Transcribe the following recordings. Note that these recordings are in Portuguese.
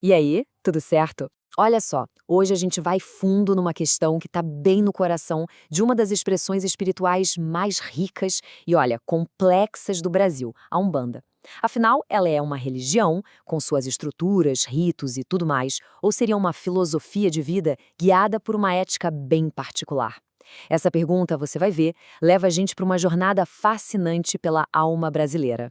E aí, tudo certo? Olha só, hoje a gente vai fundo numa questão que está bem no coração de uma das expressões espirituais mais ricas e, olha, complexas do Brasil, a Umbanda. Afinal, ela é uma religião, com suas estruturas, ritos e tudo mais, ou seria uma filosofia de vida guiada por uma ética bem particular? Essa pergunta, você vai ver, leva a gente para uma jornada fascinante pela alma brasileira.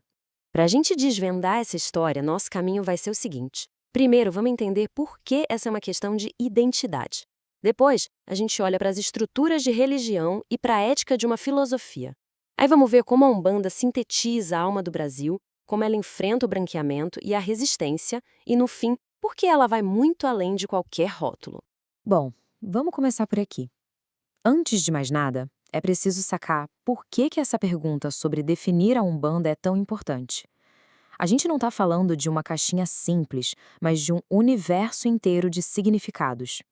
Para a gente desvendar essa história, nosso caminho vai ser o seguinte. Primeiro, vamos entender por que essa é uma questão de identidade. Depois, a gente olha para as estruturas de religião e para a ética de uma filosofia. Aí vamos ver como a Umbanda sintetiza a alma do Brasil, como ela enfrenta o branqueamento e a resistência, e, no fim, por que ela vai muito além de qualquer rótulo. Bom, vamos começar por aqui. Antes de mais nada, é preciso sacar por que essa pergunta sobre definir a Umbanda é tão importante. A gente não está falando de uma caixinha simples, mas de um universo inteiro de significados.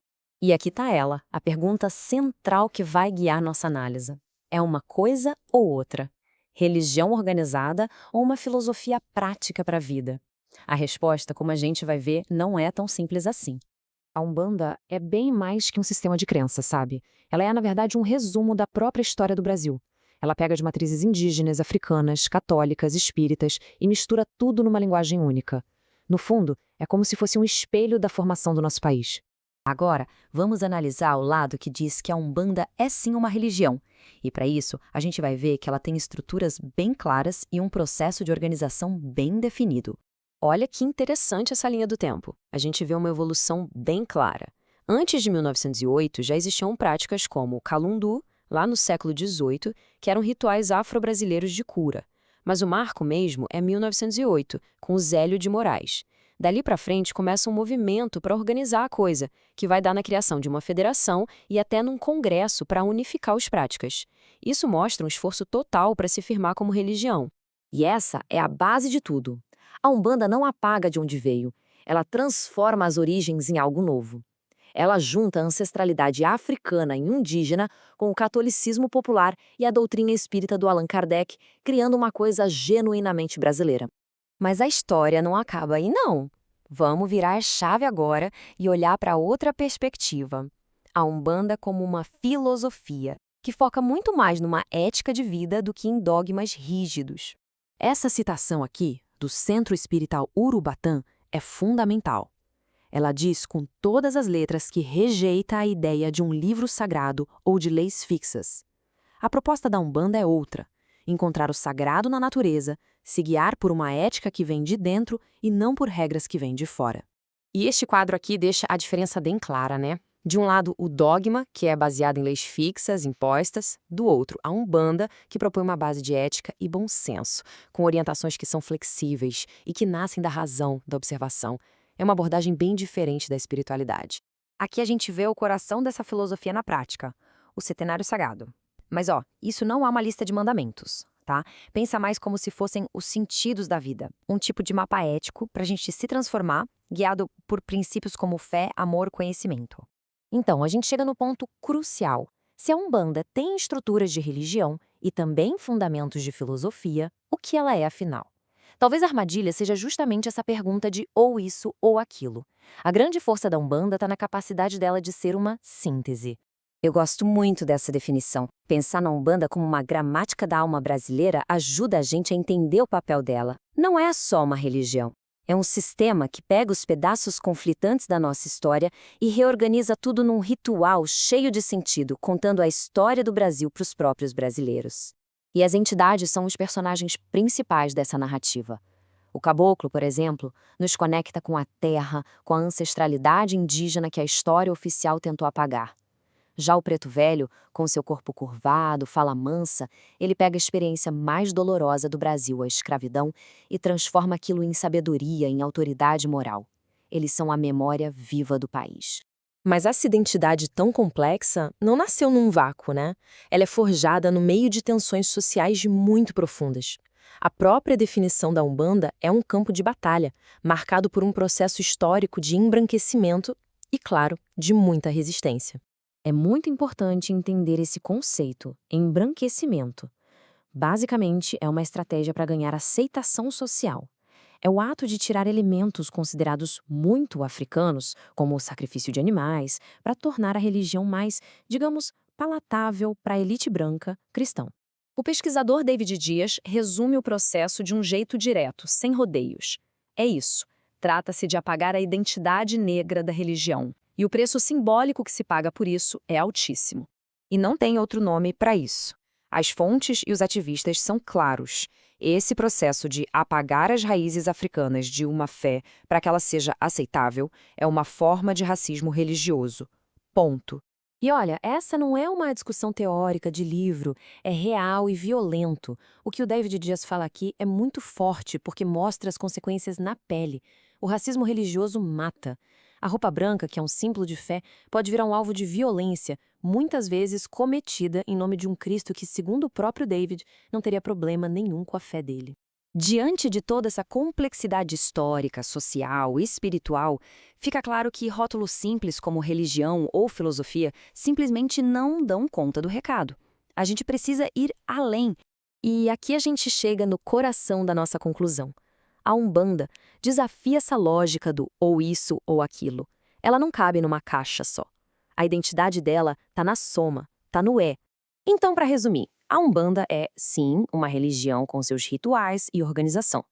E aqui está ela, a pergunta central que vai guiar nossa análise. É uma coisa ou outra? Religião organizada ou uma filosofia prática para a vida? A resposta, como a gente vai ver, não é tão simples assim. A Umbanda é bem mais que um sistema de crença, sabe? Ela é, na verdade, um resumo da própria história do Brasil. Ela pega de matrizes indígenas, africanas, católicas, espíritas e mistura tudo numa linguagem única. No fundo, é como se fosse um espelho da formação do nosso país. Agora, vamos analisar o lado que diz que a Umbanda é sim uma religião. E para isso, a gente vai ver que ela tem estruturas bem claras e um processo de organização bem definido. Olha que interessante essa linha do tempo. A gente vê uma evolução bem clara. Antes de 1908, já existiam práticas como o Calundu, lá no século XVIII, que eram rituais afro-brasileiros de cura. Mas o marco mesmo é 1908, com o Zélio de Moraes. Dali para frente começa um movimento para organizar a coisa, que vai dar na criação de uma federação e até num congresso para unificar as práticas. Isso mostra um esforço total para se firmar como religião. E essa é a base de tudo. A Umbanda não apaga de onde veio, ela transforma as origens em algo novo. Ela junta a ancestralidade africana e indígena com o catolicismo popular e a doutrina espírita do Allan Kardec, criando uma coisa genuinamente brasileira. Mas a história não acaba aí, não. Vamos virar a chave agora e olhar para outra perspectiva. A Umbanda como uma filosofia, que foca muito mais numa ética de vida do que em dogmas rígidos. Essa citação aqui, do Centro Espiritual Urubatã, é fundamental. Ela diz com todas as letras que rejeita a ideia de um livro sagrado ou de leis fixas. A proposta da Umbanda é outra: encontrar o sagrado na natureza, se guiar por uma ética que vem de dentro e não por regras que vêm de fora. E este quadro aqui deixa a diferença bem clara, né? De um lado, o dogma, que é baseado em leis fixas, impostas. Do outro, a Umbanda, que propõe uma base de ética e bom senso, com orientações que são flexíveis e que nascem da razão, da observação. É uma abordagem bem diferente da espiritualidade. Aqui a gente vê o coração dessa filosofia na prática, o Setenário Sagrado. Mas isso não é uma lista de mandamentos, tá? Pensa mais como se fossem os sentidos da vida, um tipo de mapa ético para a gente se transformar, guiado por princípios como fé, amor, conhecimento. Então, a gente chega no ponto crucial. Se a Umbanda tem estruturas de religião e também fundamentos de filosofia, o que ela é afinal? Talvez a armadilha seja justamente essa pergunta de ou isso ou aquilo. A grande força da Umbanda está na capacidade dela de ser uma síntese. Eu gosto muito dessa definição. Pensar na Umbanda como uma gramática da alma brasileira ajuda a gente a entender o papel dela. Não é só uma religião. É um sistema que pega os pedaços conflitantes da nossa história e reorganiza tudo num ritual cheio de sentido, contando a história do Brasil para os próprios brasileiros. E as entidades são os personagens principais dessa narrativa. O caboclo, por exemplo, nos conecta com a terra, com a ancestralidade indígena que a história oficial tentou apagar. Já o preto velho, com seu corpo curvado, fala mansa, ele pega a experiência mais dolorosa do Brasil, a escravidão, e transforma aquilo em sabedoria, em autoridade moral. Eles são a memória viva do país. Mas essa identidade tão complexa não nasceu num vácuo, né? Ela é forjada no meio de tensões sociais muito profundas. A própria definição da Umbanda é um campo de batalha, marcado por um processo histórico de embranquecimento e, claro, de muita resistência. É muito importante entender esse conceito, embranquecimento. Basicamente, é uma estratégia para ganhar aceitação social. É o ato de tirar elementos considerados muito africanos, como o sacrifício de animais, para tornar a religião mais, digamos, palatável para a elite branca cristã. O pesquisador David Dias resume o processo de um jeito direto, sem rodeios. É isso. Trata-se de apagar a identidade negra da religião. E o preço simbólico que se paga por isso é altíssimo. E não tem outro nome para isso. As fontes e os ativistas são claros. Esse processo de apagar as raízes africanas de uma fé para que ela seja aceitável é uma forma de racismo religioso. Ponto. E olha, essa não é uma discussão teórica de livro, é real e violento. O que o David Dias fala aqui é muito forte porque mostra as consequências na pele. O racismo religioso mata. A roupa branca, que é um símbolo de fé, pode virar um alvo de violência, muitas vezes cometida em nome de um Cristo que, segundo o próprio David, não teria problema nenhum com a fé dele. Diante de toda essa complexidade histórica, social e espiritual, fica claro que rótulos simples como religião ou filosofia simplesmente não dão conta do recado. A gente precisa ir além. E aqui a gente chega no coração da nossa conclusão. A Umbanda desafia essa lógica do ou isso ou aquilo. Ela não cabe numa caixa só. A identidade dela está na soma, está no é. Então, para resumir, a Umbanda é, sim, uma religião com seus rituais e organização.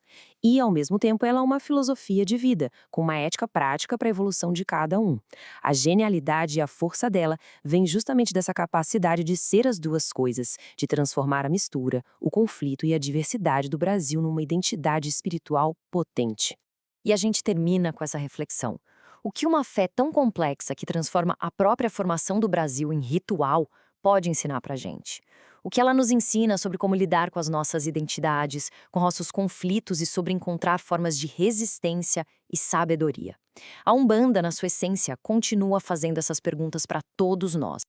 E, ao mesmo tempo, ela é uma filosofia de vida, com uma ética prática para a evolução de cada um. A genialidade e a força dela vem justamente dessa capacidade de ser as duas coisas, de transformar a mistura, o conflito e a diversidade do Brasil numa identidade espiritual potente. E a gente termina com essa reflexão. O que uma fé tão complexa que transforma a própria formação do Brasil em ritual pode ensinar para a gente? O que ela nos ensina sobre como lidar com as nossas identidades, com nossos conflitos e sobre encontrar formas de resistência e sabedoria. A Umbanda, na sua essência, continua fazendo essas perguntas para todos nós.